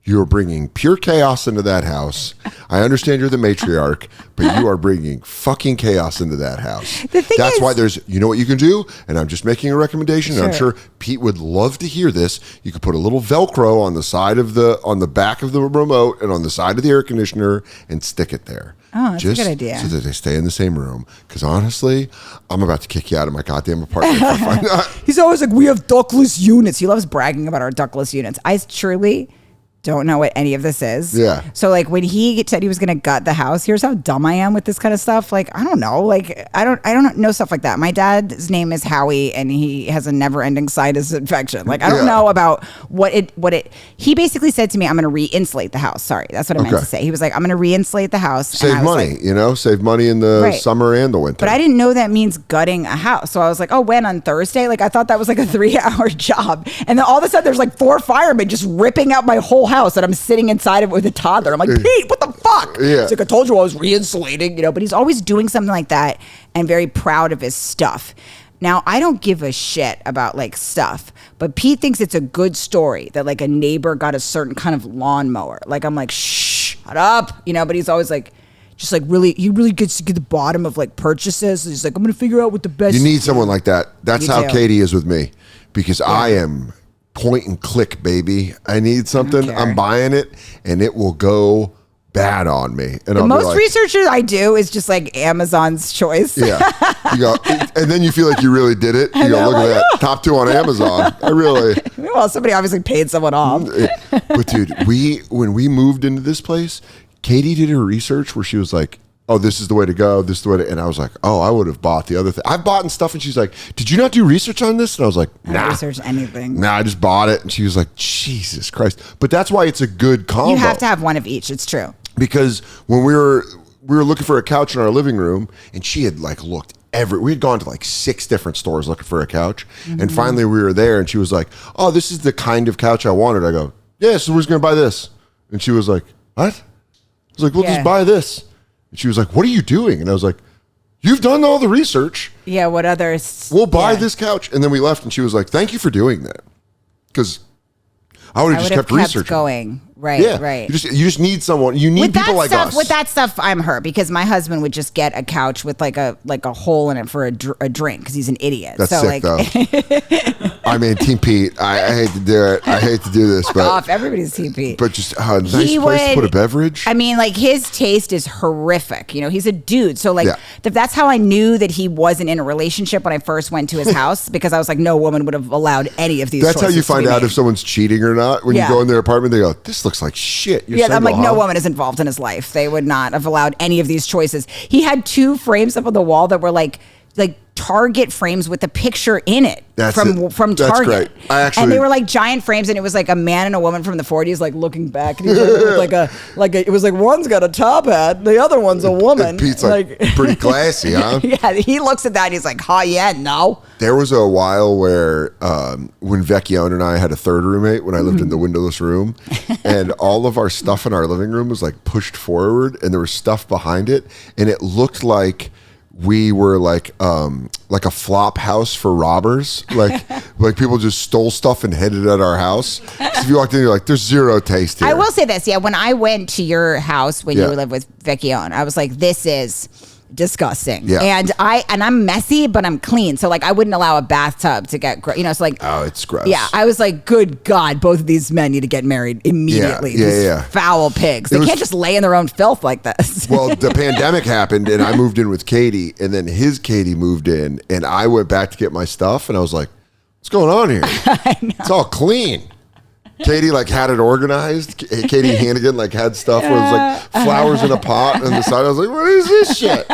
You are bringing pure chaos into that house. I understand you're the matriarch, but you are bringing fucking chaos into that house. That's why there's, you know what you can do? And I'm just making a recommendation. Sure. And I'm sure Pete would love to hear this. You could put a little Velcro on the back of the remote and on the side of the air conditioner and stick it there. Oh, that's a good idea. So that they stay in the same room. Because honestly, I'm about to kick you out of my goddamn apartment. He's always like, we have ductless units. He loves bragging about our ductless units. I truly don't know what any of this is. Yeah. So like when he said he was going to gut the house, here's how dumb I am with this kind of stuff. Like, I don't know. Like, I don't know stuff like that. My dad's name is Howie and he has a never ending sinus infection. Like, I don't know about he basically said to me, I'm going to re-insulate the house. Sorry. That's what I meant to say. He was like, I'm going to re-insulate the house. Save money, like, save money in the summer and the winter. But I didn't know that means gutting a house. So I was like, oh, when on Thursday? Like, I thought that was like a 3-hour job. And then all of a sudden there's like 4 firemen just ripping out my whole house and I'm sitting inside of it with a toddler. I'm like, Pete, what the fuck? Yeah. It's like, I told you I was re-insulating, but he's always doing something like that and very proud of his stuff. Now, I don't give a shit about like stuff, but Pete thinks it's a good story that like a neighbor got a certain kind of lawnmower. Like, I'm like, shh, shut up, but he's always like, just like he really gets to get the bottom of like purchases. He's like, I'm going to figure out what the best. You need someone like that. That's how Katie is with me because I am point and click, baby. I need something. I'm buying it, and it will go bad on me. And the most research I do is just like Amazon's choice. Yeah, you go, and then you feel like you really did it. You go, look at that, top 2 on Amazon. I really. Well, somebody obviously paid someone off. But dude, when we moved into this place, Katie did her research where she was like, oh, this is the way to go. This is the way to, and I was like, oh, I would have bought the other thing. I've bought stuff, and she's like, did you not do research on this? And I was like, nah. I don't research anything. Nah, I just bought it. And she was like, Jesus Christ. But that's why it's a good combo. You have to have one of each. It's true. Because when we were looking for a couch in our living room, and she had like looked we had gone to like 6 different stores looking for a couch. Mm-hmm. And finally we were there, and she was like, oh, this is the kind of couch I wanted. I go, yeah, so we're just going to buy this. And she was like, what? I was like, well, just buy this. And she was like, what are you doing? And I was like, you've done all the research. Yeah, what others? We'll buy this couch. And then we left, and she was like, thank you for doing that. Because I would have just kept researching. Going. Right, right. You just need someone. You need people like us. With that stuff, I'm her because my husband would just get a couch with like a hole in it for a drink because he's an idiot. That's sick, though. I mean, Team Pete. I hate to do it. I hate to do this, but off. Everybody's Team Pete. But just a nice place to put a beverage. I mean, like his taste is horrific. He's a dude. So like that's how I knew that he wasn't in a relationship when I first went to his house because I was like, no woman would have allowed any of these. That's how you find out if someone's cheating or not. When you go in their apartment, they go, "This looks like shit." I'm like, no woman is involved in his life. They would not have allowed any of these choices. He had 2 frames up on the wall that were like Target frames with a picture in it from Target. That's great. And they were like giant frames, and it was like a man and a woman from the 40s like looking back, and he was like it was like one's got a top hat, the other one's a woman. And Pete's like pretty classy, huh? Yeah, he looks at that and he's like, "Oh yeah, no." There was a while where when Vecchione and I had a third roommate when I lived in the windowless room, and all of our stuff in our living room was like pushed forward, and there was stuff behind it, and it looked like we were like a flop house for robbers. Like people just stole stuff and hid it at our house. If you walked in, you're like, there's zero taste here. I will say this. Yeah, when I went to your house when you lived with Vecchione, I was like, this is disgusting. Yeah. And I'm messy, but I'm clean. So like I wouldn't allow a bathtub to get so like, oh, it's gross. Yeah. I was like, good God, both of these men need to get married immediately. These foul pigs. They can't just lay in their own filth like this. Well, the pandemic happened and I moved in with Katie, and then his Katie moved in, and I went back to get my stuff, and I was like, what's going on here? It's all clean. Katie like had it organized. Katie Hannigan like had stuff where it was like flowers in a pot on the side. I was like, what is this shit?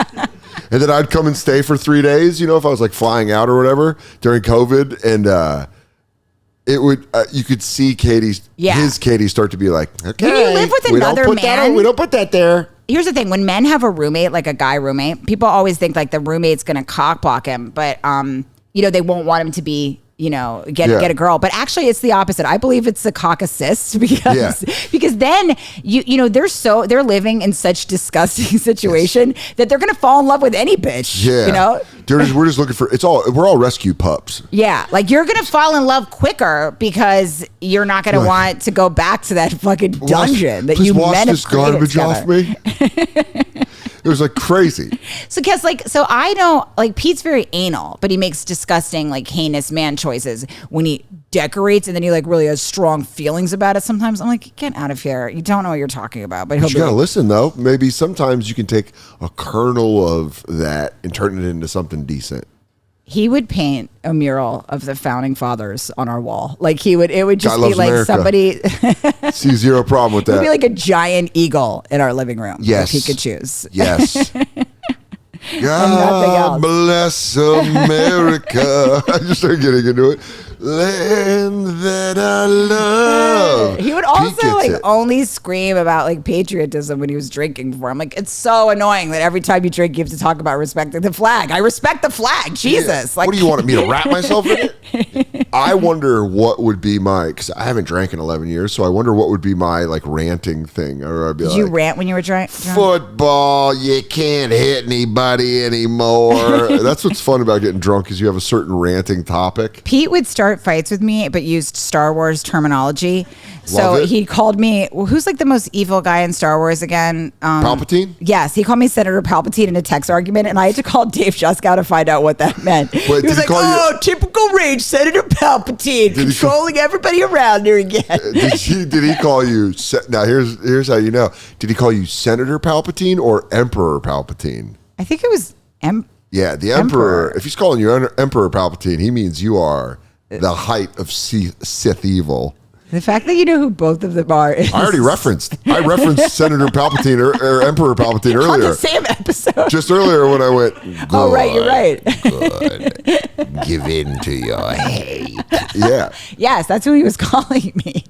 And then I'd come and stay for 3 days, if I was like flying out or whatever during COVID. And it would, you could see his Katie start to be like, okay. When you live with another man. We don't put that there. Here's the thing. When men have a roommate, like a guy roommate, people always think like the roommate's going to cockblock him. But, they won't want him to be get a girl, but actually it's the opposite. I believe it's the cock assist because then they're living in such disgusting situation that they're gonna fall in love with any bitch. We're just looking for we're all rescue pups. Yeah, like you're gonna fall in love quicker because you're not gonna want to go back to that fucking dungeon that you men have created this garbage off me. It was like crazy. So guess so I don't like Pete's very anal, but he makes disgusting like heinous man choices when he decorates, and then he like really has strong feelings about it. Sometimes I'm like, get out of here. You don't know what you're talking about. But you gotta listen though. Maybe sometimes you can take a kernel of that and turn it into something decent. He would paint a mural of the founding fathers on our wall. Like it would just be like America. Somebody see zero problem with that. It would be like a giant eagle in our living room. Yes. If he could choose. Yes. God bless America. I just started getting into it. Land that I love. He would also only scream about like patriotism when he was drinking before. I'm like, it's so annoying that every time you drink, you have to talk about respecting the flag. I respect the flag. Jesus. Yeah. Like, what do you want me to wrap myself in it? I wonder what would be because I haven't drank in 11 years, so I wonder what would be my like ranting thing. Or I'd be Did you rant when you were drunk? Football, you can't hit anybody anymore. That's what's fun about getting drunk is you have a certain ranting topic. Pete would start fights with me, but used Star Wars terminology. So he called me, who's like the most evil guy in Star Wars again? Palpatine? Yes, he called me Senator Palpatine in a text argument, and I had to call Dave Juskow to find out what that meant. Wait, he was like, typical rage, Senator Palpatine, controlling everybody around here again. Did he call you, now here's how you know. Did he call you Senator Palpatine or Emperor Palpatine? I think it was Yeah, the Emperor. If he's calling you Emperor Palpatine, he means you are the height of Sith evil. The fact that you know who both of them are is... I referenced Senator Palpatine or Emperor Palpatine earlier. On the same episode. Just earlier when I went, oh, right, you're right. Good. Give in to your hate. Yeah. Yes, that's who he was calling me.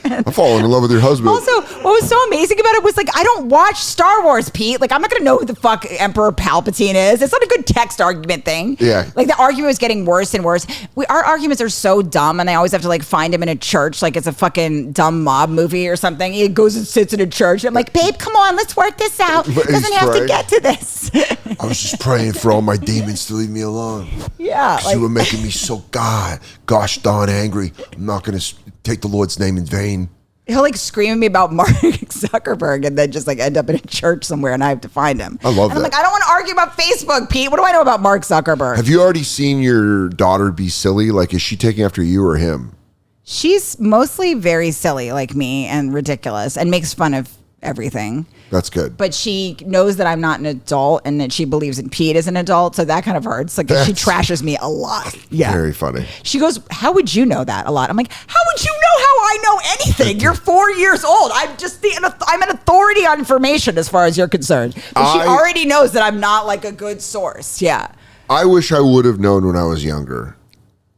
I'm falling in love with your husband. Also, what was so amazing about it was like, I don't watch Star Wars, Pete. Like, I'm not going to know who the fuck Emperor Palpatine is. It's not a good text argument thing. Yeah. Like, the argument was getting worse and worse. Our arguments are so dumb, and I always have to, like, find him in a church like it's a fucking dumb mob movie or something. He goes and sits in a church. And I'm like, babe, come on, let's work this out. Doesn't have to get to this. I was just praying for all my demons to leave me alone. Yeah. Because you were making me so gosh darn angry. I'm not going to take the Lord's name in vain. He'll like scream at me about Mark Zuckerberg and then just like end up in a church somewhere and I have to find him. I love that. I'm like, I don't want to argue about Facebook, Pete. What do I know about Mark Zuckerberg? Have you already seen your daughter be silly? Like, is she taking after you or him? She's mostly very silly like me and ridiculous and makes fun of everything. That's good. But she knows that I'm not an adult and that she believes in Pete as an adult. So that kind of hurts. Like she trashes me a lot. Yeah. Very funny. She goes, how would you know that a lot? I'm like, how would you know how I know anything? You're 4 years old. I'm an authority on information as far as you're concerned. But she already knows that I'm not like a good source. Yeah. I wish I would have known when I was younger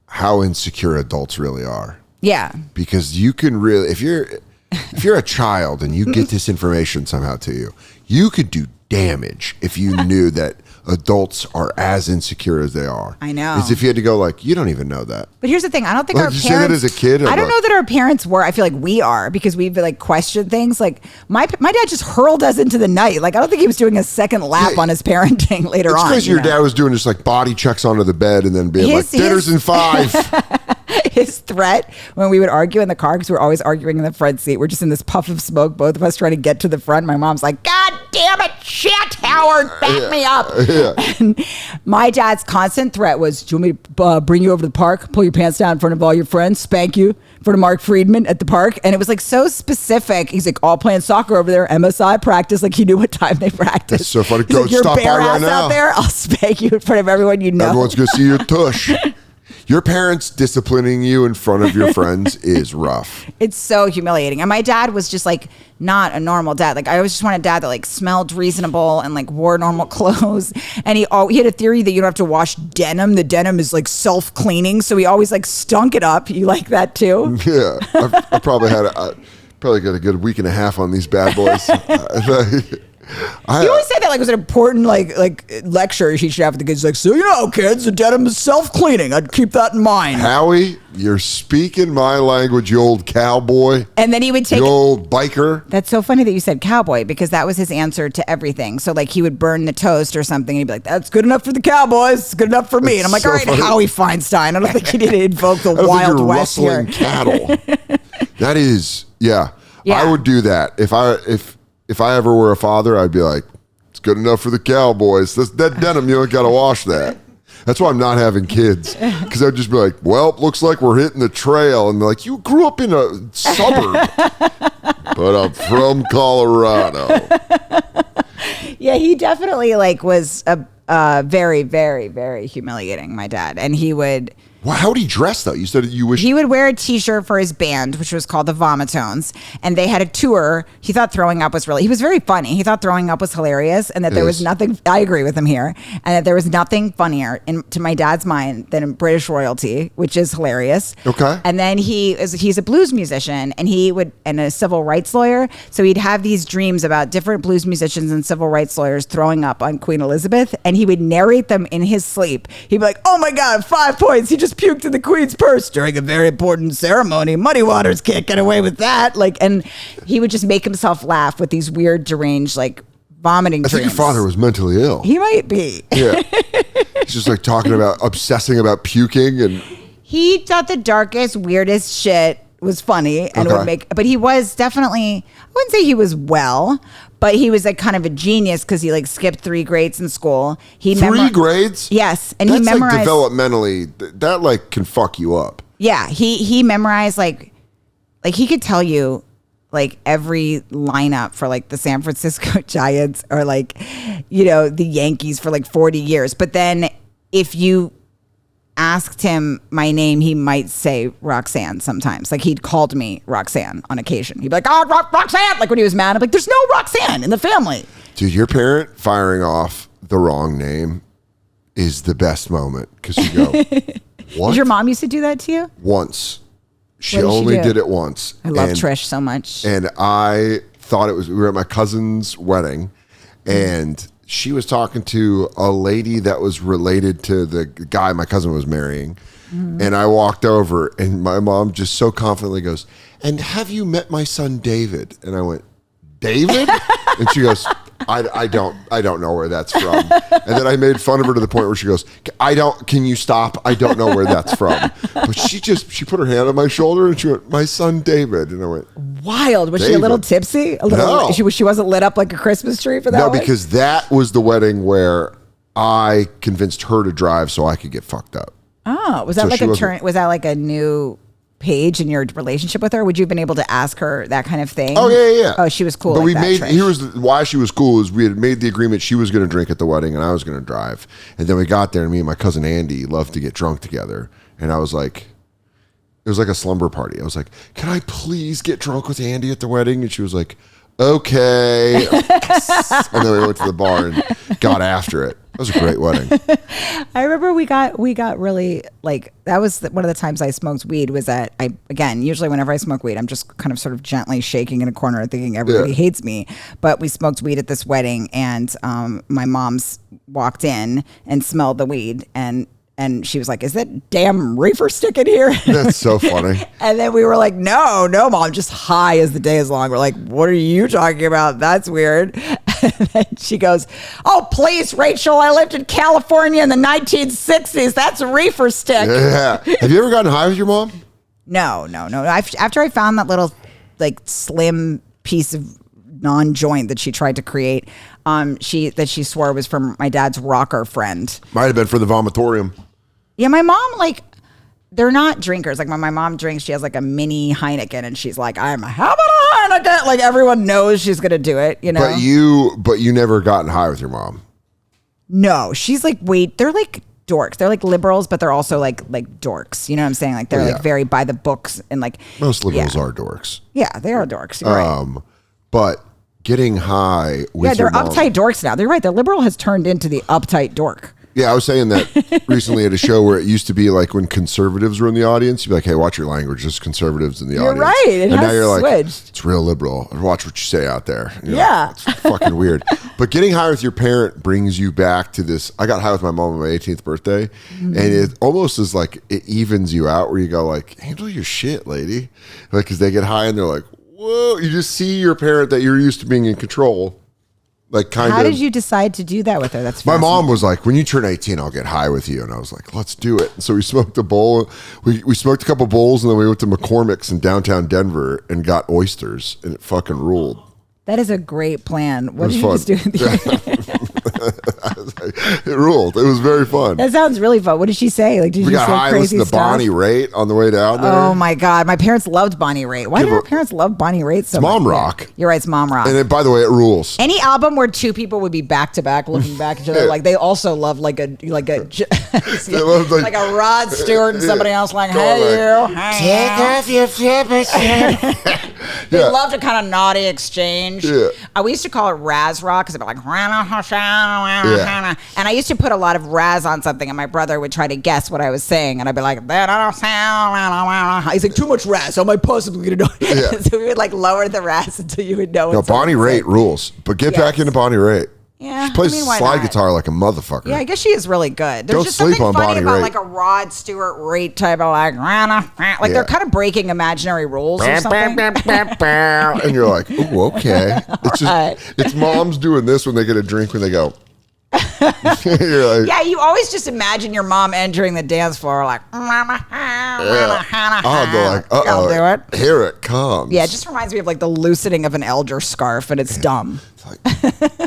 how insecure adults really are. Yeah. Because you can really, if you're a child and you get this information somehow to you, you could do damage if you knew that adults are as insecure as they are. I know. As if you had to go like, you don't even know that. But here's the thing. I don't think like our you parents... say that as a kid? I don't know that our parents were. I feel like we are because we've like questioned things. Like my dad just hurled us into the night. Like I don't think he was doing a second lap on his parenting later on. It's crazy your dad was doing just like body checks onto the bed and then being like, dinner's in 5. His threat when we would argue in the car, because we're always arguing in the front seat. We're just in this puff of smoke, both of us trying to get to the front. My mom's like, God damn it, shit, Howard, back me up. Yeah. And my dad's constant threat was, do you want me to bring you over to the park, pull your pants down in front of all your friends, spank you in front of Mark Friedman at the park? And it was like so specific. He's like, all playing soccer over there, MSI practice. Like he knew what time they practiced. That's so funny. Go like, stop by right now. Out there, I'll spank you in front of everyone you know. Everyone's going to see your tush. Your parents disciplining you in front of your friends is rough. It's so humiliating. And my dad was just like not a normal dad. Like I always just wanted a dad that like smelled reasonable and like wore normal clothes. And he had a theory that you don't have to wash denim. The denim is like self-cleaning. So he always like stunk it up. You like that too? Yeah. I probably got a good week and a half on these bad boys. He always said that like it was an important like lecture he should have with the kids. Like, so kids, the denim is self-cleaning. I'd keep that in mind. Howie, you're speaking my language, you old cowboy. And then he would take you old biker. That's so funny that you said cowboy because that was his answer to everything. So like he would burn the toast or something and he'd be like, that's good enough for the Cowboys. It's good enough for me. And I'm like, all right, funny. Howie Feinstein. I don't think he need to invoke the Wild West here. Cattle. That is, yeah. I would do that. If I ever were a father, I'd be like, it's good enough for the Cowboys. That denim, you ain't got to wash that. That's why I'm not having kids. Because I'd just be like, well, looks like we're hitting the trail. And they're like, you grew up in a suburb. But I'm from Colorado. Yeah, he definitely like was a very, very, very humiliating, my dad. And he would... Well, how would he dress, though? You said you wish... He would wear a T-shirt for his band, which was called the Vomitones. And they had a tour. He thought throwing up was really... He was very funny. He thought throwing up was hilarious and that there was nothing... I agree with him here. And that there was nothing funnier, to my dad's mind, than British royalty, which is hilarious. Okay. And then he's a blues musician and and a civil rights lawyer. So he'd have these dreams about different blues musicians and civil rights lawyers throwing up on Queen Elizabeth. And he would narrate them in his sleep. He'd be like, oh my God, 5 points. He just puked in the Queen's purse during a very important ceremony. Muddy Waters can't get away with that. Like, and he would just make himself laugh with these weird, deranged, like vomiting dreams. I think your father was mentally ill. He might be. Yeah. He's just like talking about obsessing about puking, and he thought the darkest, weirdest shit was funny and would make, but he was definitely, I wouldn't say he was well, but he was like kind of a genius because he like skipped 3 grades in school. He 3 grades? Yes. And that's he memorized like developmentally, that like can fuck you up. Yeah. He memorized like he could tell you like every lineup for like the San Francisco Giants or like, the Yankees for like 40 years. But then if you asked him my name, he might say Roxanne sometimes. Like he'd called me Roxanne on occasion. He'd be like, oh, Roxanne! Like when he was mad, I'm like, there's no Roxanne in the family. Dude, your parent firing off the wrong name is the best moment because you go, what? Did your mom used to do that to you? Once. She only did it once. I love Trish so much. And I thought we were at my cousin's wedding and she was talking to a lady that was related to the guy my cousin was marrying. Mm-hmm. And I walked over and my mom just so confidently goes, and have you met my son, David? And I went, David? And she goes, I don't know where that's from. And then I made fun of her to the point where she goes, can you stop? I don't know where that's from. But she put her hand on my shoulder and she went, my son, David. And I went, wild. Was David. She a little tipsy? No. She wasn't lit up like a Christmas tree for that No, one? because that was the wedding where I convinced her to drive so I could get fucked up. Oh, was that was that like a new page in your relationship with her? Would you have been able to ask her that kind of thing? Oh yeah. Oh, she was cool. But like here was why she was cool is we had made the agreement she was going to drink at the wedding and I was going to drive. And then we got there and me and my cousin Andy loved to get drunk together. And I was like, it was like a slumber party. I was like, can I please get drunk with Andy at the wedding? And she was like, okay. And then we went to the bar and got after it. It was a great wedding. I remember we got really like, that was one of the times I smoked weed was that usually whenever I smoke weed, I'm just kind of sort of gently shaking in a corner thinking everybody hates me. But we smoked weed at this wedding and my mom's walked in and smelled the weed and she was like, is that damn reefer stick in here? That's so funny. And then we were like, no, mom, just high as the day is long. We're like, what are you talking about? That's weird. And then she goes, oh, please, Rachel, I lived in California in the 1960s. That's a reefer stick. Yeah. Have you ever gotten high with your mom? No. After I found that little like slim piece of non-joint that she tried to create, she swore was from my dad's rocker friend. Might have been for the vomitorium. Yeah, my mom, like, they're not drinkers. Like, when my mom drinks, she has, like, a mini Heineken, and she's like, how about a Heineken? Like, everyone knows she's going to do it, you know? But you never gotten high with your mom? No. She's like, they're like dorks. They're like liberals, but they're also like dorks. You know what I'm saying? Like, they're like very by the books and like. Most liberals are dorks. Yeah, they are dorks. You're right. But getting high with they're your mom, uptight dorks now. They're right. The liberal has turned into the uptight dork. Yeah, I was saying that recently at a show where it used to be like when conservatives were in the audience, you'd be like, hey, watch your language. There's conservatives in the audience. You're right. And now you're like, switched. it's real liberal. Watch what you say out there. Yeah. It's fucking weird. But getting high with your parent brings you back to this. I got high with my mom on my 18th birthday, and it almost is like it evens you out where you go like, handle your shit, lady. Like, because they get high and they're like, whoa. You just see your parent that you're used to being in control. Like How did you decide to do that with her? That's my mom was like, when you turn 18, I'll get high with you. And I was like, let's do it. And so we smoked a bowl. We smoked a couple bowls, and then we went to McCormick's in downtown Denver and got oysters, and it fucking ruled. That is a great plan. What did you just do? It ruled. It was very fun. That sounds really fun. What did she say? Like, did we you got say high crazy listening to stuff? Bonnie Raitt on the way down there. Oh my God. My parents loved Bonnie Raitt. Why did our parents love Bonnie Raitt so much? Mom rock. Yeah. You're right. It's mom rock. And then, by the way, it rules. Any album where two people would be back to back, looking back at each other, like they also love like a like a Rod Stewart and somebody else like, hey you, take off your flippers. They loved a kind of naughty exchange. Yeah. We used to call it Raz Rock because it'd be like, and I used to put a lot of Raz on something, and my brother would try to guess what I was saying, and I'd be like, that I don't sound. He's like, too much Raz. How am I possibly gonna know? Yeah. So we would like lower the Raz until you would know. No, Bonnie Raitt rules, but get back into Bonnie Raitt. Yeah, she plays slide guitar like a motherfucker. Yeah, I guess she is really good. There's Don't just sleep something on funny Bonnie about Raitt. like a Rod Stewart Raitt type of like they're kind of breaking imaginary rules or something. And you're like, ooh, okay. It's just it's moms doing this when they get a drink when they go. You're like, yeah, you always just imagine your mom entering the dance floor like, I'll go like, I'll do it. Here it comes. Yeah, it just reminds me of like the loosening of an elder scarf, and it's dumb. It's like,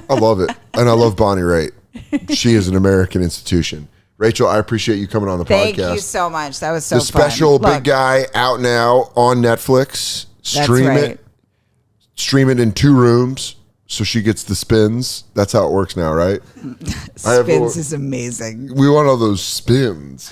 I love it, and I love Bonnie Raitt. She is an American institution. Rachel, I appreciate you coming on the podcast. Thank you so much. That was so fun. The special Big Guy out now on Netflix. Stream it. Stream it in 2 rooms. So she gets the spins. That's how it works now, right? Spins is amazing. We want all those spins.